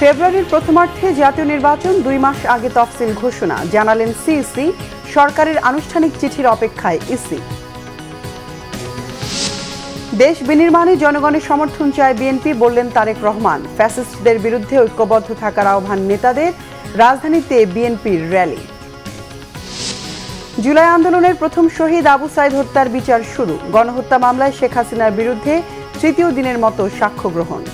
ফেব্রুয়ারির প্রথমার্ধে জাতীয় নির্বাচন 2 মাস আগে তফসিল ঘোষণা, জানালেন সিইসি। সরকারের আনুষ্ঠানিক চিঠির অপেক্ষায় ইসি। দেশ বিনির্মাণে জনগণের সমর্থন চায় বিএনপি, বললেন তারেক রহমান। ফ্যাসিস্টদের বিরুদ্ধে ঐক্যবদ্ধ থাকার আহ্বান নেতাদের। রাজধানীতে বিএনপির র্যালি। জুলাই আন্দোলনের প্রথম শহীদ আবু সাইদ হত্যার বিচার শুরু। গণহত্যা মামলায় শেখ হাসিনার বিরুদ্ধে তৃতীয় দিনের মতো সাক্ষ্য গ্রহণ।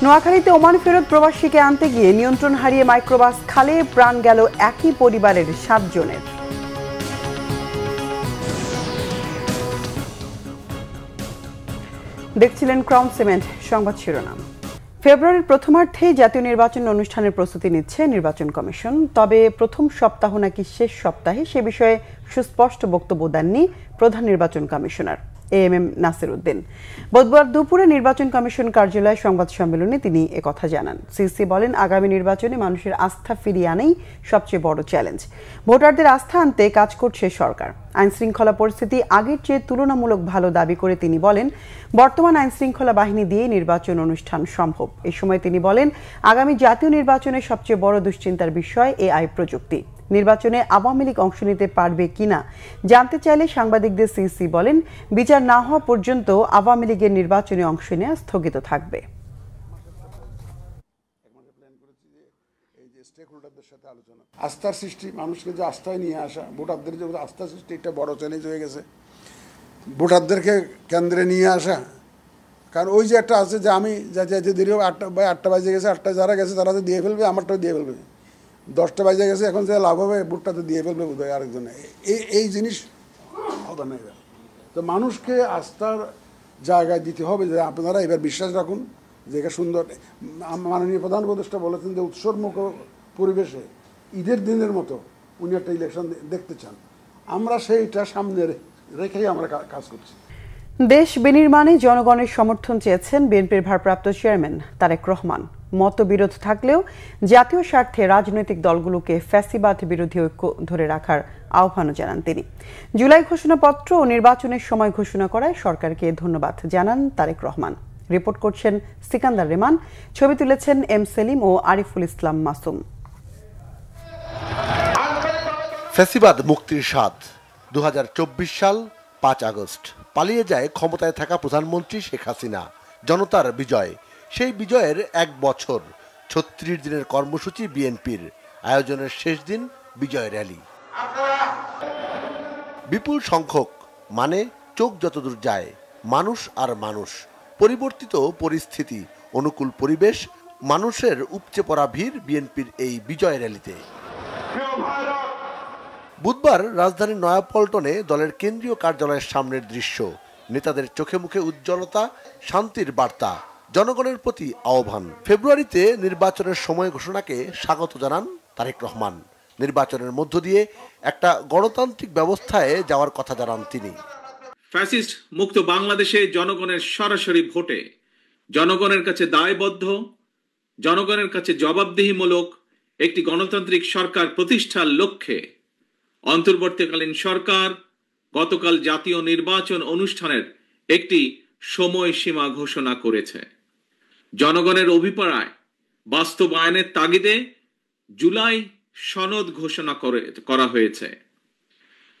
নোয়াখালীতে ওমান ফেরত প্রবাসীকে আনতে গিয়ে নিয়ন্ত্রণ হারিয়ে মাইক্রোবাস খালে, প্রাণ গেল একই পরিবারের 7 জনের। দেখছিলেন ক্রাউন সিমেন্ট সংবাদ শিরোনাম। ফেব্রুয়ারির প্রথমার্ধে জাতীয় নির্বাচন অনুষ্ঠানের প্রস্তুতি নিচ্ছে নির্বাচন কমিশন। তবে প্রথম সপ্তাহ নাকি শেষ সপ্তাহে সে বিষয়ে সুস্পষ্ট বক্তব্য দেননি প্রধান নির্বাচন কমিশনার এএমএম নাসির উদ্দিন। বুধবার দুপুরে নির্বাচন কমিশন কার্যালয়ে সংবাদ সম্মেলনে তিনি একথা জানান। সিসি বলেন, আগামী নির্বাচনে মানুষের আস্থা ফিরিয়ে আনাই সবচেয়ে বড় চ্যালেঞ্জ। ভোটারদের আস্থা আনতে কাজ করছে সরকার। আইনশৃঙ্খলা পরিস্থিতি আগের চেয়ে তুলনামূলক ভালো দাবি করে তিনি বলেন, বর্তমান আইনশৃঙ্খলা বাহিনী দিয়ে নির্বাচন অনুষ্ঠান সম্ভব। এই সময় তিনি বলেন, আগামী জাতীয় নির্বাচনে সবচেয়ে বড় দুশ্চিন্তার বিষয় এআই প্রযুক্তি। নির্বাচনে আওয়ামী লীগ অংশ নিতে পারবে কিনা জানতে চাইলে সাংবাদিকদের সিসি বলেন, বিচার না হওয়া পর্যন্ত আওয়ামী লীগের নির্বাচনে অংশ নেওয়া স্থগিত থাকবে। আস্থার সৃষ্টি, মানুষকে যে আস্থায় নিয়ে আসা, ভোটারদের যে আস্থা সৃষ্টি, একটা বড় চ্যালেঞ্জ হয়ে গেছে। ভোটারদেরকে কেন্দ্রে নিয়ে আসা, কারণ ওই যে একটা আছে যে আমি যে দীর্ঘ 8টা বাজে গেছে, 8টায় যারা গেছে তারা তো দিয়ে ফেলবে, আমারটাও দিয়ে ফেলবে। 10টা বাজে গেছে, এখন যে লাভ হবে ভোটটা তো দিয়ে ফেলবে বোধহয় আরেকজনে। এই জিনিস হবে না এবার। তো মানুষকে আস্থার জায়গায় দিতে হবে যে আপনারা এবার বিশ্বাস রাখুন যে এটা সুন্দর। মাননীয় প্রধান উপদেষ্টা বলেছেন যে উৎসবমুখ পরিবেশে ঈদের দিনের মতো উনি একটা ইলেকশন দেখতে চান। আমরা সেইটা সামনে রেখেই আমরা কাজ করছি। দেশ বিনির্মাণে জনগণের সমর্থন চেয়েছেন বিএনপির ভারপ্রাপ্ত চেয়ারম্যান তারেক রহমান। মতবিরোধ থাকলেও জাতীয় স্বার্থে রাজনৈতিক দলগুলোকে ফ্যাসিবাদ বিরোধী ঐক্য ধরে রাখার আহ্বানও জানান তিনি। জুলাই ঘোষণাপত্র ও নির্বাচনের সময় ঘোষণা করায় সরকারকে ধন্যবাদ জানান তারেক রহমান। রিপোর্ট করছেন সিকান্দার রেমান, ছবি তুলেছেন এম সেলিম ও আরিফুল ইসলাম মাসুম। ফ্যাসিবাদ মুক্তির স্বাদ। 2024 সাল 5 আগস্ট পালিয়ে যায় ক্ষমতায় থাকা প্রধানমন্ত্রী শেখ হাসিনা। জনতার বিজয়, সেই বিজয়ের 1 বছর। 36 দিনের কর্মসূচি বিএনপির, আয়োজনের শেষ দিন বিজয় র্যালি। বিপুল সংখ্যক, মানে চোখ যতদূর যায়, মানুষ আর মানুষ। পরিবর্তিত পরিস্থিতি, অনুকূল পরিবেশ, মানুষের উপচে পড়া ভিড় বিএনপির এই বিজয় র্যালিতে। বুধবার রাজধানীর নয়াপল্টনে দলের কেন্দ্রীয় কার্যালয়ের সামনের দৃশ্য। নেতাদের চোখে মুখে উজ্জ্বলতা, শান্তির বার্তা, জনগণের প্রতি আহ্বান। ফেব্রুয়ারিতে নির্বাচনের সময় ঘোষণাকে স্বাগত জানান তারেক রহমান। নির্বাচনের মধ্য দিয়ে একটা গণতান্ত্রিক ব্যবস্থায় যাওয়ার কথা জানান তিনি। ফ্যাসিস্ট মুক্ত বাংলাদেশে জনগণের সরাসরি ভোটে, জনগণের কাছে দায়বদ্ধ, জনগণের কাছে জবাবদিহিমূলক একটি গণতান্ত্রিক সরকার প্রতিষ্ঠার লক্ষ্যে অন্তর্বর্তীকালীন সরকার গতকাল জাতীয় নির্বাচন অনুষ্ঠানের একটি সময়সীমা ঘোষণা করেছে। জনগণের অভিপ্রায় বাস্তবায়নের তাগিদে জুলাই সনদ ঘোষণা করা হয়েছে।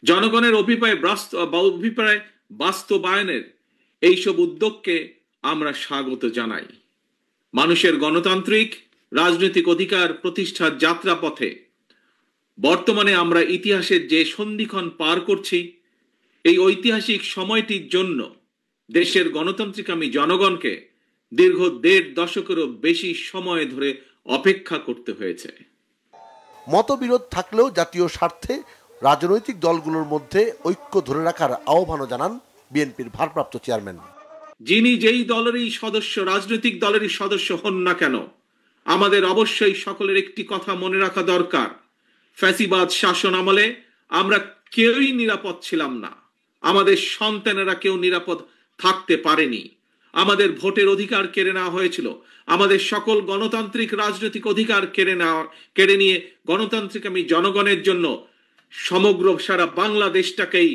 জনগণের অভিপ্রায় বাস্তবায়নের এইসব উদ্যোগকে আমরা স্বাগত জানাই। মানুষের গণতান্ত্রিক রাজনৈতিক অধিকার প্রতিষ্ঠার যাত্রাপথে বর্তমানে আমরা ইতিহাসের যে সন্ধিক্ষণ পার করছি, এই ঐতিহাসিক সময়টির জন্য দেশের গণতান্ত্রিকামী জনগণকে দীর্ঘ 1.5 দশকেরও বেশি সময় ধরে অপেক্ষা করতে হয়েছে। মতবিরোধ থাকলেও জাতীয় স্বার্থে রাজনৈতিক দলগুলোর মধ্যে ঐক্য ধরে রাখার আহ্বানও জানান বিএনপির ভারপ্রাপ্ত চেয়ারম্যান। যিনি যেই দলেরই সদস্য, রাজনৈতিক দলেরই সদস্য হন না কেন, আমাদের অবশ্যই সকলের একটি কথা মনে রাখা দরকার। ফ্যাসিবাদ শাসন আমলে আমরা কেউই নিরাপদ ছিলাম না। আমাদের সন্তানেরা কেউ নিরাপদ থাকতে পারেনি। আমাদের ভোটের অধিকার কেড়ে নেওয়া হয়েছিল। আমাদের সকল গণতান্ত্রিক রাজনৈতিক অধিকার কেড়ে নিয়ে গণতান্ত্রিকামী জনগণের জন্য সমগ্র সারা বাংলাদেশটাকেই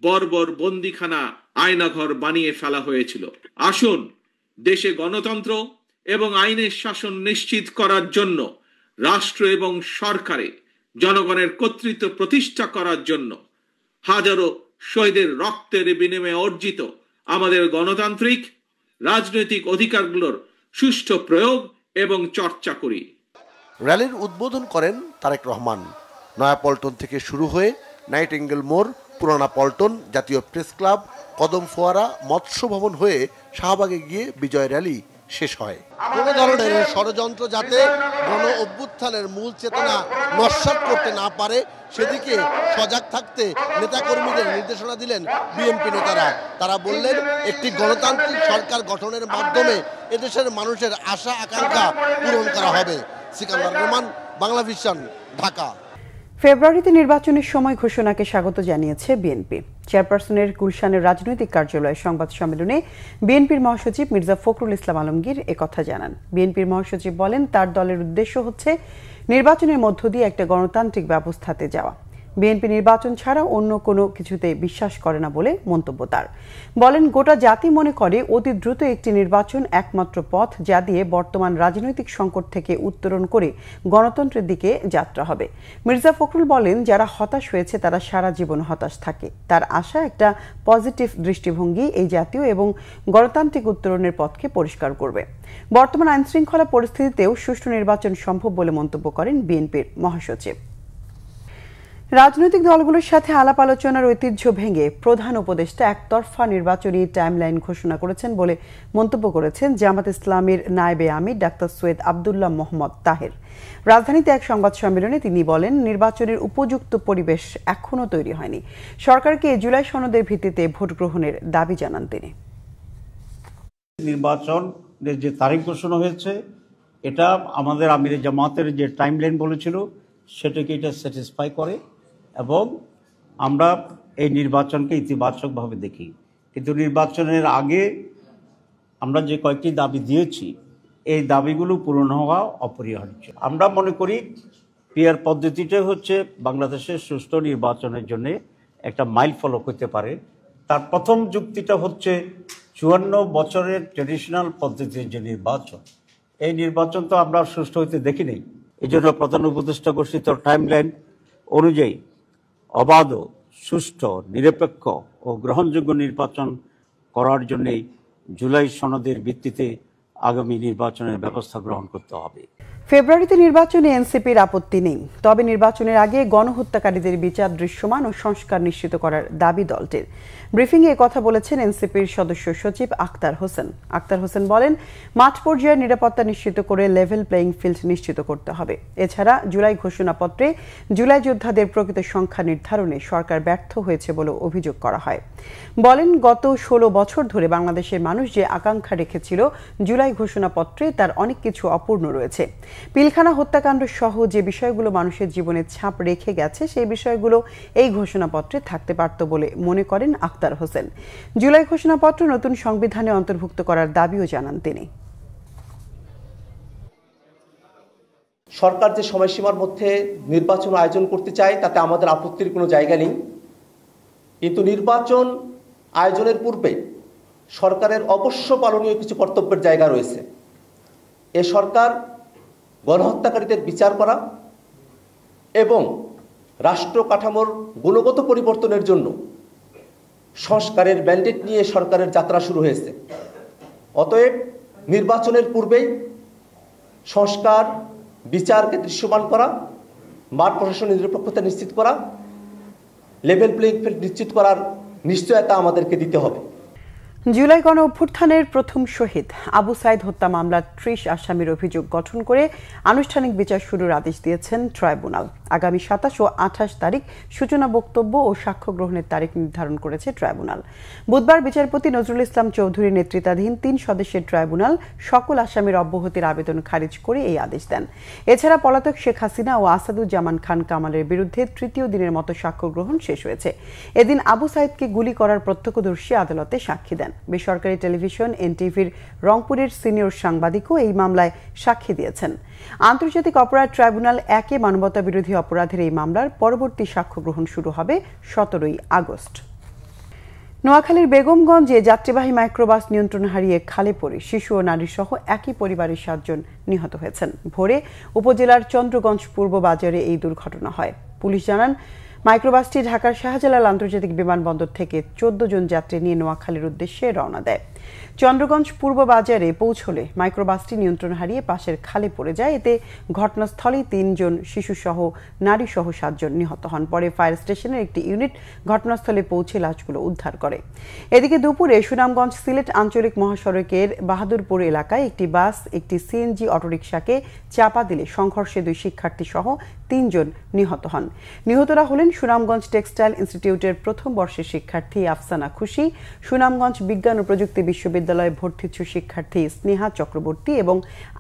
বর্বর বন্দিখানা, আয়নাঘর বানিয়ে ফেলা হয়েছিল। আসুন দেশে গণতন্ত্র এবং আইনের শাসন নিশ্চিত করার জন্য রাষ্ট্র এবং সরকারে জনগণের কর্তৃত্ব প্রতিষ্ঠা করার জন্য হাজারো শহীদের রক্তের বিনিময়ে অর্জিত আমাদের গণতান্ত্রিক রাজনৈতিক অধিকারগুলোর সুষ্ঠু প্রয়োগ এবং চর্চা করি। র্যালির উদ্বোধন করেন তারেক রহমান। নয়াপল্টন থেকে শুরু হয়ে নাইটিঙ্গেল মোড়, পুরানা পল্টন, জাতীয় প্রেস ক্লাব, কদম ফোয়ারা, মৎস্য ভবন হয়ে শাহবাগে গিয়ে বিজয় র্যালি শেষ হয়। কোনো ধরনের ষড়যন্ত্র যাতে গণ অভ্যুত্থানের মূল চেতনা নস্যাৎ করতে না পারে সেদিকে সজাগ থাকতে নেতাকর্মীদের নির্দেশনা দিলেন বিএনপি নেতারা। তারা বললেন, একটি গণতান্ত্রিক সরকার গঠনের মাধ্যমে এদেশের মানুষের আশা আকাঙ্ক্ষা পূরণ করা হবে। সিকান্দার রহমান, বাংলা ভিশন, ঢাকা। ফেব্রুয়ারিতে নির্বাচনের সময় ঘোষণাকে স্বাগত জানিয়েছে বিএনপি। চেয়ারপারসনের গুলশানের রাজনৈতিক কার্যালয়ে সংবাদ সম্মেলনে বিএনপির মহাসচিব মির্জা ফখরুল ইসলাম আলমগীর একথা জানান। বিএনপির মহাসচিব বলেন, তার দলের উদ্দেশ্য হচ্ছে নির্বাচনের মধ্য দিয়ে একটা গণতান্ত্রিক ব্যবস্থাতে যাওয়া। বিএনপি নির্বাচন ছাড়া অন্য কোনো কিছুতে বিশ্বাস করে না বলে মন্তব্য তার। বলেন, গোটা জাতি মনে করে অতি দ্রুত একটি নির্বাচন একমাত্র পথ, যা দিয়ে বর্তমান রাজনৈতিক সংকট থেকে উত্তরণ করে গণতন্ত্রের দিকে যাত্রা হবে। মির্জা ফখরুল বলেন, যারা হতাশ হয়েছে তারা সারা জীবন হতাশ থাকে। তার আশা একটা পজিটিভ দৃষ্টিভঙ্গি এই জাতীয় এবং গণতান্ত্রিক উত্তরণের পথকে পরিষ্কার করবে। বর্তমান আইনশৃঙ্খলা পরিস্থিতিতেও সুষ্ঠু নির্বাচন সম্ভব বলে মন্তব্য করেন বিএনপির মহাসচিব। রাজনৈতিক দলগুলোর সাথে আলাপ আলোচনার ঐতিহ্য ভেঙে প্রধান উপদেষ্টা একতরফা নির্বাচনী টাইমলাইন ঘোষণা করেছেন বলে মন্তব্য করেছেন জামাত ইসলামীর নায়েবে আমির ডাক্তার সৈয়দ আব্দুল্লাহ মোহাম্মদ তাহের। রাজধানীতে এক সংবাদ সম্মেলনে তিনি বলেন, নির্বাচনের উপযুক্ত পরিবেশ এখনও তৈরি হয়নি। সরকারকে জুলাই সনদের ভিত্তিতে ভোট গ্রহণের দাবি জানান তিনি। নির্বাচনের যে তারিখ ঘোষণা হয়েছে, এটা আমাদের আমিরে জামাতের যে টাইমলাইন বলেছিল সেটাকে এটা স্যাটিসফাই করে এবং আমরা এই নির্বাচনকে ইতিবাচকভাবে দেখি। কিন্তু নির্বাচনের আগে আমরা যে কয়েকটি দাবি দিয়েছি, এই দাবিগুলো পূরণ হওয়া অপরিহার্য। আমরা মনে করি পিআর পদ্ধতিটা হচ্ছে বাংলাদেশের সুষ্ঠু নির্বাচনের জন্য একটা মাইল ফলক হতে পারে। তার প্রথম যুক্তিটা হচ্ছে 54 বছরের ট্র্যাডিশনাল পদ্ধতির যে নির্বাচন, এই নির্বাচন তো আমরা সুষ্ঠু হইতে দেখি নেই। এই জন্য প্রধান উপদেষ্টা ঘোষিত টাইমলাইন অনুযায়ী অবাধ, সুষ্ঠু, নিরপেক্ষ ও গ্রহণযোগ্য নির্বাচন করার জন্যই জুলাই সনদের ভিত্তিতে আগামী নির্বাচনের ব্যবস্থা গ্রহণ করতে হবে। ফেব্রুয়ারিতে নির্বাচনে এনসিপির আপত্তি নেই, তবে নির্বাচনের আগে গণহত্যাকারীদের বিচার দৃশ্যমান ও সংস্কার নিশ্চিত করার দাবি দলটির। ব্রিফিংয়ে কথা বলেছেন এনসিপির সদস্য সচিব আক্তার হোসেন। আক্তার হোসেন বলেন, মাঠ পর্যায়ে নিরাপত্তা নিশ্চিত করে লেভেল প্লেইং ফিল্ড নিশ্চিত করতে হবে। এছাড়া জুলাই ঘোষণাপত্রে জুলাই যোদ্ধাদের প্রকৃত সংখ্যা নির্ধারণে সরকার ব্যর্থ হয়েছে বলে অভিযোগ করা হয়। বলেন, গত 16 বছর ধরে বাংলাদেশের মানুষ যে আকাঙ্ক্ষা রেখেছিল জুলাই ঘোষণাপত্রে, তার অনেক কিছু অপূর্ণ রয়েছে। পিলখানা হত্যাকাণ্ড সহ যে বিষয়গুলো মানুষের জীবনে ছাপ রেখে গেছে, সেই বিষয়গুলো এই ঘোষণাপত্রে থাকতে পারত বলে মনে করেন আক্তার হোসেন। জুলাই ঘোষণাপত্র নতুন সংবিধানে অন্তর্ভুক্ত করার দাবিও জানান তিনি। সরকার যে সময়সীমার মধ্যে নির্বাচন আয়োজন করতে চায় তাতে আমাদের আপত্তির কোনো জায়গা নেই, কিন্তু নির্বাচন আয়োজনের পূর্বে সরকারের অবশ্য পালনীয় কিছু কর্তব্যের জায়গা রয়েছে। এ সরকার গণহত্যাকারীদের বিচার করা এবং রাষ্ট্র কাঠামোর গুণগত পরিবর্তনের জন্য সংস্কারের ম্যান্ডেট নিয়ে সরকারের যাত্রা শুরু হয়েছে। অতএব নির্বাচনের পূর্বেই সংস্কার, বিচারকে দৃশ্যমান করা, মাঠ প্রশাসনের নিরপেক্ষতা নিশ্চিত করা, লেভেল প্লেইং ফিল্ড নিশ্চিত করার নিশ্চয়তা আমাদেরকে দিতে হবে। জুলাই গণ অভ্যুত্থানের প্রথম শহীদ আবু সাইদ হত্যা মামলার 30 আসামির অভিযোগ গঠন করে আনুষ্ঠানিক বিচার শুরুর আদেশ দিয়েছেন ট্রাইব্যুনাল। আগামী 27 ও 28 তারিখ সূচনা বক্তব্য ও সাক্ষ্য গ্রহণের তারিখ নির্ধারণ করেছে ট্রাইব্যুনাল। বুধবার বিচারপতি নজরুল ইসলাম চৌধুরীর নেতৃত্বাধীন 3 সদস্যের ট্রাইব্যুনাল সকল আসামির অব্যাহতির আবেদন খারিজ করে এই আদেশ দেন। এছাড়া পলাতক শেখ হাসিনা ও আসাদুজ্জামান খান কামালের বিরুদ্ধে তৃতীয় দিনের মতো সাক্ষ্য গ্রহণ শেষ হয়েছে। এদিন আবু সাইদকে গুলি করার প্রত্যক্ষদর্শী আদালতে সাক্ষী দেন। বেসরকারি টেলিভিশন এনটিভির রংপুরের সিনিয়র সাংবাদিকও এই মামলায় সাক্ষী দিয়েছেন। আন্তর্জাতিক অপরাধ ট্রাইব্যুনাল 1-এ মানবতা বিরোধী অপরাধের এই মামলার পরবর্তী সাক্ষ্য গ্রহণ শুরু হবে 17 আগস্ট। নোয়াখালীর বেগমগঞ্জে যাত্রীবাহী মাইক্রোবাস নিয়ন্ত্রণ হারিয়ে খালে পড়ে শিশু ও নারী সহ একই পরিবারের ৭ জন নিহত হয়েছেন। ভোরে উপজেলার চন্দ্রগঞ্জ পূর্ব বাজারে এই দুর্ঘটনা হয়। পুলিশ জানান, মাইক্রোবাসটি ঢাকার শাহজালাল আন্তর্জাতিক বিমানবন্দর থেকে ১৪ জন যাত্রী নিয়ে নোয়াখালীর উদ্দেশ্যে রওনা দেয়। চন্দ্রগঞ্জ পূর্ব বাজারে পৌঁছলে মাইক্রোবাসটি নিয়ন্ত্রণ হারিয়ে পাশের খালে পড়ে যায়। এতে ঘটনাস্থলেই ৩ জন শিশুসহ নারীসহ ৭ জন নিহত হন। পরে ফায়ার স্টেশনের একটি ইউনিট ঘটনাস্থলে পৌঁছে লাশগুলো উদ্ধার করে। এদিকে দুপুরে সুনামগঞ্জ সিলেট আঞ্চলিক মহাসড়কের বাহাদুরপুর এলাকায় একটি বাস একটি সিএনজি অটোরিকশাকে চাপা দিলে সংঘর্ষে ২ শিক্ষার্থী সহ ৩ জন নিহত হন। নিহতরা হলেন সুনামগঞ্জ টেক্সটাইল ইনস্টিটিউটের প্রথম বর্ষের শিক্ষার্থী আফসানা খুশি, সুনামগঞ্জ বিজ্ঞান ও প্রযুক্তি বিশ্ববিদ্যালয়ে ভর্তিচ্ছু শিক্ষার্থী স্নেহা চক্রবর্তী এবং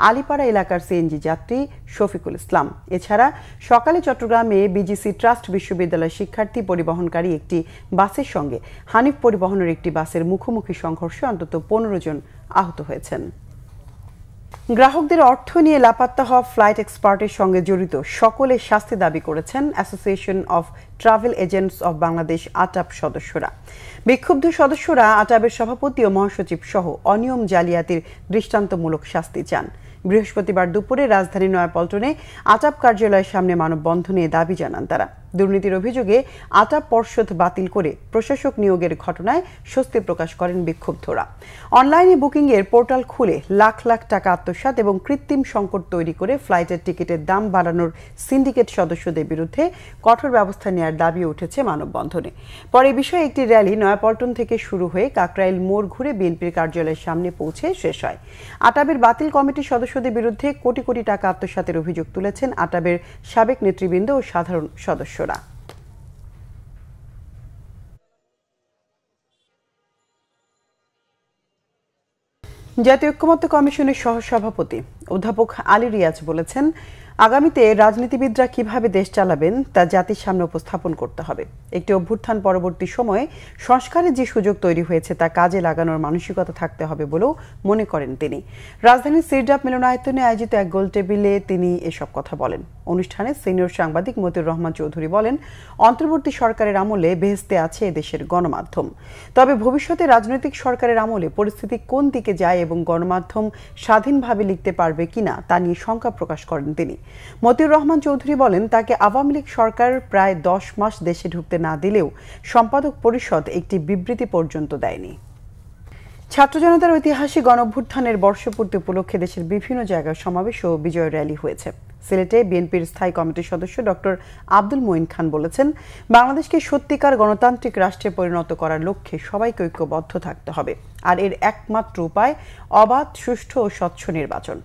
আলিপাড়া এলাকার সিএনজি যাত্রী শফিকুল ইসলাম। এছাড়া সকালে চট্টগ্রামে বিজিসি ট্রাস্ট বিশ্ববিদ্যালয়ের শিক্ষার্থী পরিবহনকারী একটি বাসের সঙ্গে হানিফ পরিবহনের একটি বাসের মুখোমুখি সংঘর্ষে অন্তত ১৫ জন আহত হয়েছেন। গ্রাহকদের অর্থ নিয়ে লাপাত্তা হওয়া ফ্লাইট এক্সপার্টের সঙ্গে জড়িত সকলের শাস্তি দাবি করেছেন association of travel agents of Bangladesh ATAB সদস্যরা। বিক্ষুব্ধ সদস্যরা আটাবের সভাপতি ও মহাসচিব সহ অনিয়ম জালিয়াতির দৃষ্টান্তমূলক শাস্তি চান। বৃহস্পতিবার দুপুরে রাজধানীর নয়াপল্টনে আটাব কার্যালয়ের সামনে মানববন্ধনে দাবি জানান তারা। দুর্নীতির অভিযোগে আটাব পর্ষদ বাতিল করে প্রশাসক নিয়োগের ঘটনায় স্বস্তি প্রকাশ করেন বিক্ষুব্ধরা। অনলাইনে বুকিংয়ের পোর্টাল খুলে লাখ লাখ টাকা আত্মসাৎ এবং কৃত্রিম সংকট তৈরি করে ফ্লাইটের টিকিটের দাম বাড়ানোর সিন্ডিকেট সদস্যদের বিরুদ্ধে কঠোর ব্যবস্থা নেওয়ার দাবি উঠেছে মানববন্ধনে। পরে এই বিষয়ে একটি র্যালি নয়াপল্টন থেকে শুরু হয়ে কাকরাইল মোড় ঘুরে বিএনপির কার্যালয়ের সামনে পৌঁছে শেষ হয়। আটাবের বাতিল কমিটির সদস্যদের বিরুদ্ধে কোটি কোটি টাকা আত্মসাতের অভিযোগ তুলেছেন আটাবের সাবেক নেতৃবৃন্দ ও সাধারণ সদস্যরা। জাতীয় ঐক্যমত্য কমিশনের সহসভাপতি অধ্যাপক আলী রিয়াজ বলেছেন, আগামীতে রাজনীতিবিদরা কিভাবে দেশ চালাবেন তা জাতির সামনে উপস্থাপন করতে হবে। একটি অভ্যুত্থান পরবর্তী সময়ে সংস্কারের যে সুযোগ তৈরি হয়েছে তা কাজে লাগানোর মানসিকতা থাকতে হবে বলেও মনে করেন তিনি। রাজধানীর সিরডাপ মিলনায়তনে আয়োজিত এক গোলটেবিলে তিনি এসব কথা বলেন। অনুষ্ঠানে সিনিয়র সাংবাদিক মতিউর রহমান চৌধুরী বলেন, অন্তর্বর্তী সরকারের আমলে বেহেশতে আছে দেশের গণমাধ্যম। তবে ভবিষ্যতে রাজনৈতিক সরকারের আমলে পরিস্থিতি কোন দিকে যায় এবং গণমাধ্যম স্বাধীনভাবে লিখতে পারবে কিনা তা নিয়ে শঙ্কা প্রকাশ করেন তিনি। মতিউর রহমান চৌধুরী বলেন, তাকে আওয়ামী লীগ সরকার প্রায় ১০ মাস দেশে ঢুকতে না দিলেও সম্পাদক পরিষদ একটি বিবৃতি পর্যন্ত দেয়নি। ছাত্র জনতার ঐতিহাসিক গণঅভ্যুত্থানের বর্ষপূর্তি উপলক্ষে দেশের বিভিন্ন জায়গায় সমাবেশ ও বিজয় র্যালি হয়েছে। সিলেটে বিএনপির স্থায়ী কমিটির সদস্য ডক্টর আব্দুল মঈন খান বলেছেন, বাংলাদেশকে সত্যিকার গণতান্ত্রিক রাষ্ট্রে পরিণত করার লক্ষ্যে সবাইকে ঐক্যবদ্ধ থাকতে হবে, আর এর একমাত্র উপায় অবাধ, সুষ্ঠু ও স্বচ্ছ নির্বাচন।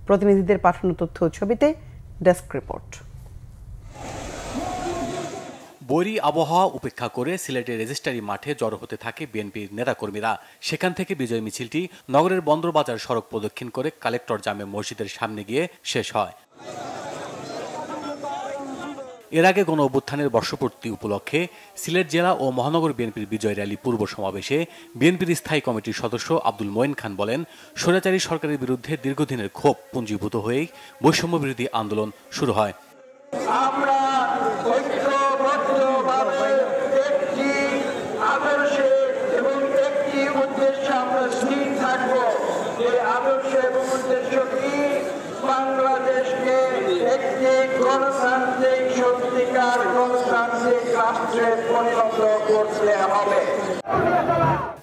প্রতিনিধিদের পাঠানো তথ্য ছবিতে ডেস্ক রিপোর্ট। বৈরী আবহাওয়া উপেক্ষা করে সিলেটের রেজিস্ট্রারি মাঠে জড়ো হতে থাকে বিএনপির নেতাকর্মীরা। সেখান থেকে বিজয় মিছিলটি নগরের বন্দরবাজার সড়ক প্রদক্ষিণ করে কালেক্টর জামে মসজিদের সামনে গিয়ে শেষ হয়। এর আগে গণ অভ্যুত্থানের বর্ষপূর্তি উপলক্ষে সিলেট জেলা ও মহানগর বিএনপির বিজয় র্যালি পূর্ব সমাবেশে বিএনপির স্থায়ী কমিটির সদস্য আব্দুল মঈন খান বলেন, স্বৈরাচারী সরকারের বিরুদ্ধে দীর্ঘদিনের ক্ষোভ পুঞ্জীভূত হয়েই বৈষম্য বিরোধী আন্দোলন শুরু হয়। আমরা ঐক্যবদ্ধভাবে একটি আদর্শে এবং একটি উদ্দেশ্যে আমরা স্থির থাকব। এই আদর্শ এবং উদ্দেশ্য কি? বাংলাদেশকে একটি গণতান্ত্রিক, সত্যিকার গণতান্ত্রিক রাষ্ট্রে পরিণত করতে হবে।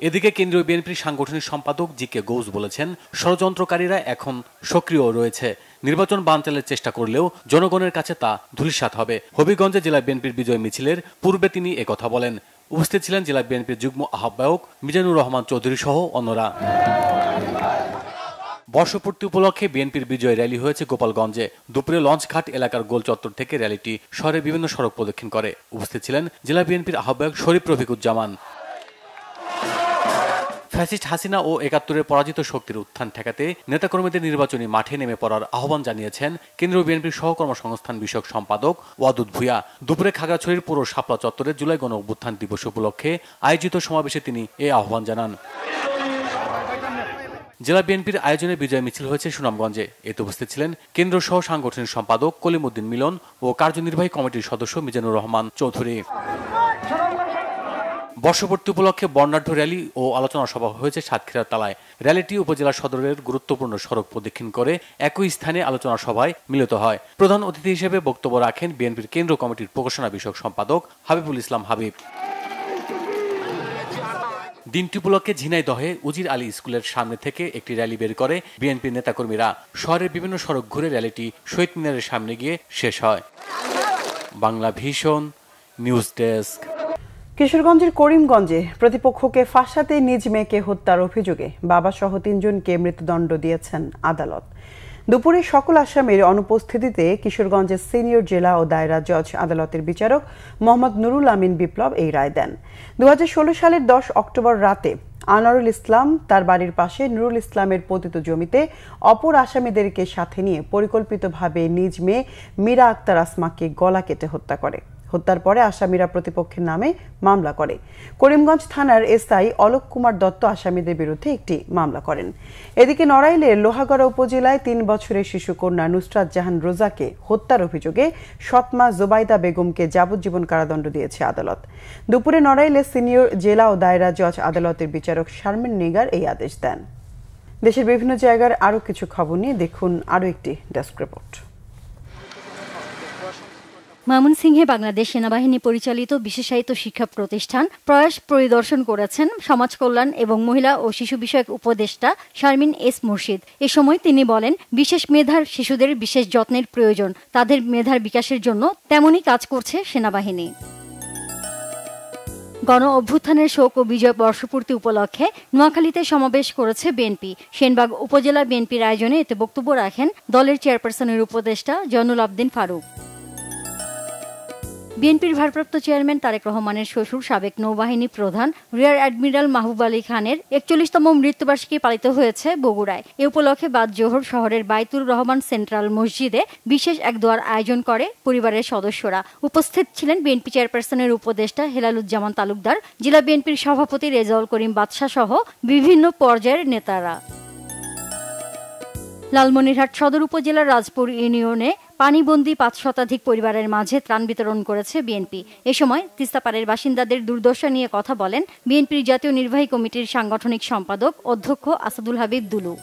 এদিকে কেন্দ্রীয় বিএনপির সাংগঠনিক সম্পাদক জি.কে. গৌস বলেছেন, ষড়যন্ত্রকারীরা এখন সক্রিয় রয়েছে। নির্বাচন বানচালের চেষ্টা করলেও জনগণের কাছে তা ধূলিসাৎ হবে। হবিগঞ্জে জেলা বিএনপির বিজয় মিছিলের পূর্বে তিনি একথা বলেন। উপস্থিত ছিলেন জেলা বিএনপির যুগ্ম আহ্বায়ক মিজানুর রহমান চৌধুরী সহ অন্যরা। বর্ষপূর্তি উপলক্ষে বিএনপির বিজয় র্যালি হয়েছে গোপালগঞ্জে। দুপুরে লঞ্চঘাট এলাকার গোল চত্বর থেকে র্যালিটি শহরের বিভিন্ন সড়ক প্রদক্ষিণ করে। উপস্থিত ছিলেন জেলা বিএনপির আহ্বায়ক শরীফ রফিকুজ্জামান। ফ্যাসিস্ট হাসিনা ও ৭১-এর পরাজিত শক্তির উত্থান ঠেকাতে নেতাকর্মীদের নির্বাচনী মাঠে নেমে পড়ার আহ্বান জানিয়েছেন কেন্দ্রীয় বিএনপির সহকর্মসংস্থান বিষয়ক সম্পাদক ওয়াদুদ ভূঁইয়া। দুপুরে খাগড়াছড়ির পুরো শাপলা চত্বরে জুলাই গণ অভ্যুত্থান দিবস উপলক্ষে আয়োজিত সমাবেশে তিনি এ আহ্বান জানান। জেলা বিএনপির আয়োজনে বিজয় মিছিল হয়েছে সুনামগঞ্জে। এতে উপস্থিত ছিলেন কেন্দ্র সহ সাংগঠনিক সম্পাদক কলিমউদ্দিন মিলন ও কার্যনির্বাহী কমিটির সদস্য মিজানুর রহমান চৌধুরী। বর্ষপূর্তি উপলক্ষে বর্ণাঢ্য র্যালি ও আলোচনা সভা হয়েছে সাতক্ষীরার তালায়। র্যালিটি উপজেলা সদরের গুরুত্বপূর্ণ সড়ক প্রদক্ষিণ করে একই স্থানে আলোচনা সভায় মিলিত হয়। প্রধান অতিথি হিসেবে বক্তব্য রাখেন বিএনপির কেন্দ্রীয় কমিটির প্রকাশনা বিষয়ক সম্পাদক হাবিবুল ইসলাম হাবিব। দিনটি উপলক্ষে ঝিনাইদহে উজির আলী স্কুলের সামনে থেকে একটি র্যালি বের করে বিএনপির নেতাকর্মীরা। শহরের বিভিন্ন সড়ক ঘুরে র্যালিটি শহীদ মিনারের সামনে গিয়ে শেষ হয়। Bangla vision news desk. কিশোরগঞ্জের করিমগঞ্জে প্রতিপক্ষকে ফাঁসাতে নিজ মেয়েকে হত্যার অভিযোগে বাবা সহ 3 জনকে মৃত্যুদণ্ড দিয়েছেন আদালত। দুপুরে সকল আসামির অনুপস্থিতিতে কিশোরগঞ্জের সিনিয়র জেলা ও দায়রা জজ আদালতের বিচারক মোহাম্মদ নুরুল আমিন বিপ্লব এই রায় দেন। 2016 সালের 10 অক্টোবর রাতে আনোয়ারুল ইসলাম তার বাড়ির পাশে নুরুল ইসলামের পতিত জমিতে অপর আসামিদেরকে সাথে নিয়ে পরিকল্পিতভাবে নিজ মেয়ে মীরা আক্তার আসমাকে গলা কেটে হত্যা করে। হত্যার পরে আসামিরা প্রতিপক্ষের নামে মামলা করে। করিমগঞ্জ থানার এসআই অলোক কুমার দত্ত আসামিদের বিরুদ্ধে একটি মামলা করেন। এদিকে নড়াইলের লোহাগড়া উপজেলায় 3 বছরের শিশু কন্যা নুসরাত জাহান রোজাকে হত্যার অভিযোগে সৎমা জোবাইদা বেগমকে যাবজ্জীবন কারাদণ্ড দিয়েছে আদালত। দুপুরে নড়াইলের সিনিয়র জেলা ও দায়রা জজ আদালতের বিচারক শারমিন নিগার এই আদেশ দেন। দেশের বিভিন্ন জায়গার আরও কিছু খবর নিয়ে দেখুন আরও একটি ডেস্ক রিপোর্ট। ময়মনসিংহে বাংলাদেশ সেনাবাহিনী পরিচালিত বিশেষায়িত শিক্ষা প্রতিষ্ঠান প্রয়াস পরিদর্শন করেছেন সমাজ কল্যাণ এবং মহিলা ও শিশু বিষয়ক উপদেষ্টা শারমিন এস মুর্শিদ। এ সময় তিনি বলেন, বিশেষ মেধার শিশুদের বিশেষ যত্নের প্রয়োজন। তাদের মেধার বিকাশের জন্য তেমনই কাজ করছে সেনাবাহিনী। গণ অভ্যুত্থানের শোক ও বিজয় বর্ষপূর্তি উপলক্ষে নোয়াখালীতে সমাবেশ করেছে বিএনপি। সেনবাগ উপজেলা বিএনপির আয়োজনে এতে বক্তব্য রাখেন দলের চেয়ারপারসনের উপদেষ্টা জয়নুল আবদিন ফারুক। বিএনপির ভারপ্রাপ্ত চেয়ারম্যান তারেক রহমানের শ্বশুর সাবেক নৌবাহিনী প্রধান রিয়ার অ্যাডমিরাল মাহবুব আলী খানের 41তম মৃত্যুবার্ষিকী পালিত হয়েছে বগুড়ায়। এ উপলক্ষে বাদ জোহর শহরের বাইতুর রহমান সেন্ট্রাল মসজিদে বিশেষ এক দোয়ার আয়োজন করে পরিবারের সদস্যরা। উপস্থিত ছিলেন বিএনপি চেয়ারপারসনের উপদেষ্টা হেলালুজ্জামান তালুকদার, জেলা বিএনপির সভাপতি রেজাউল করিম বাদশা সহ বিভিন্ন পর্যায়ের নেতারা। লালমনিরহাট সদর উপজেলার রাজপুর ইউনিয়নে পানিবন্দী 5 শতাধিক পরিবারের মাঝে ত্রাণ বিতরণ করেছে বিএনপি। এ সময় তিস্তাপাড়ের বাসিন্দাদের দুর্দশা নিয়ে কথা বলেন বিএনপির জাতীয় নির্বাহী কমিটির সাংগঠনিক সম্পাদক অধ্যক্ষ আসাদুল হাবিব দুলু।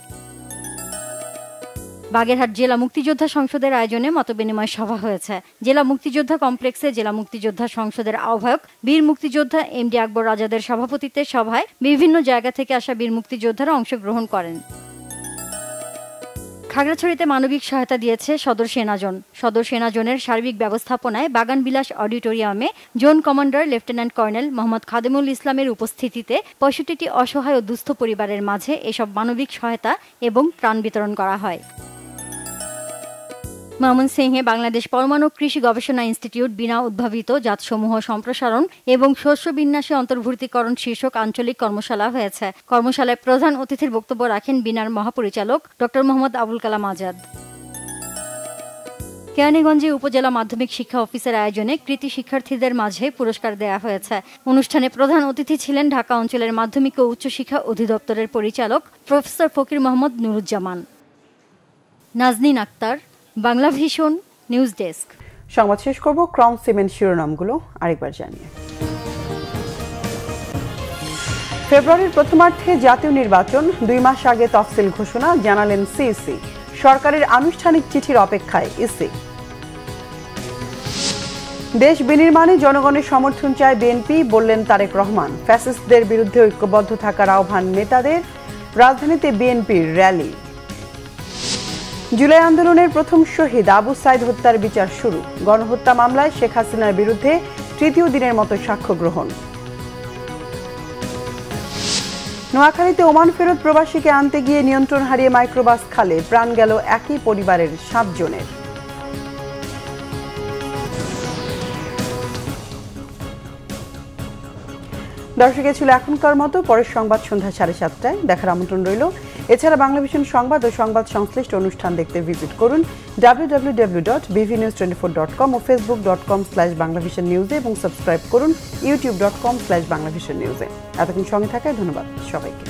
বাগেরহাট জেলা মুক্তিযোদ্ধা সংসদের আয়োজনে মতবিনিময় সভা হয়েছে। জেলা মুক্তিযোদ্ধা কমপ্লেক্সে জেলা মুক্তিযোদ্ধা সংসদের আহ্বায়ক বীর মুক্তিযোদ্ধা এমডি আকবর রাজাদের সভাপতিত্বে সভায় বিভিন্ন জায়গা থেকে আসা বীর মুক্তিযোদ্ধারা অংশগ্রহণ করেন। খাগড়াছড়িতে মানবিক সহায়তা দিয়েছে সদর সেনাজোন। সদর সেনাজোনের সার্বিক ব্যবস্থাপনায় বাগানবিলাস অডিটোরিয়ামে zone commander lieutenant colonel Mohammad Khademul ইসলামের উপস্থিতিতে 65টি অসহায় ও দুস্থ পরিবারের মাঝে এসব মানবিক সহায়তা এবং ত্রাণ বিতরণ করা হয়। ময়মনসিংহে বাংলাদেশ পরমাণু কৃষি গবেষণা ইনস্টিটিউট বিনা উদ্ভাবিত জাতসমূহ সম্প্রসারণ এবং শস্য বিন্যাসে অন্তর্ভুক্তিকরণ শীর্ষক আঞ্চলিক কর্মশালা হয়েছে। কর্মশালায় প্রধান অতিথির বক্তব্য রাখেন বিনার মহাপরিচালক ডক্টর মোহাম্মদ আবুল কালাম আজাদ। কেরানীগঞ্জে উপজেলা মাধ্যমিক শিক্ষা অফিসের আয়োজনে কৃতি শিক্ষার্থীদের মাঝে পুরস্কার দেয়া হয়েছে। অনুষ্ঠানে প্রধান অতিথি ছিলেন ঢাকা অঞ্চলের মাধ্যমিক ও উচ্চশিক্ষা অধিদপ্তরের পরিচালক professor Fakir Mohammad Nuruzzaman. Naznin Akter, Bangla vision news desk. সংবাদ শেষ করব ক্রাউন সিমেন্ট শিরোনামগুলো আরেকবার জানিয়ে। ফেব্রুয়ারির প্রথমার্ধে জাতীয় নির্বাচন, 2 মাস আগে তফসিল ঘোষণা, জানালেন সিইসি। সরকারের আনুষ্ঠানিক চিঠির অপেক্ষায় ইসি। দেশ বিনির্মাণে জনগণের সমর্থন চায় বিএনপি, বললেন তারেক রহমান। ফ্যাসিস্টদের বিরুদ্ধে ঐক্যবদ্ধ থাকার আহ্বান নেতাদের। রাজধানীতে বিএনপির র্যালি। জুলাই আন্দোলনের প্রথম শহীদ আবু সাইদ হত্যার বিচার শুরু। গণহত্যা মামলায় শেখ হাসিনার বিরুদ্ধে 3য় দিনের মতো সাক্ষ্য গ্রহণ। নোয়াখালীতে ওমান ফেরত প্রবাসীকে আনতে গিয়ে নিয়ন্ত্রণ হারিয়ে মাইক্রোবাস খালে, প্রাণ গেল একই পরিবারের 7 জনের। দর্শক, ছিল এখনকার মতো। পরের সংবাদ সন্ধ্যা 7:30টায় দেখার আমন্ত্রণ রইল। এছাড়া বাংলা ভিশন সংবাদ ও সংবাদ সংশ্লিষ্ট অনুষ্ঠান দেখতে ভিজিট করুন www.bvnews24.com ও facebook.com/banglavisionnews এবং সাবস্ক্রাইব করুন youtube.com/banglavisionnews। এতক্ষণ সঙ্গে থাকায় ধন্যবাদ সবাইকে।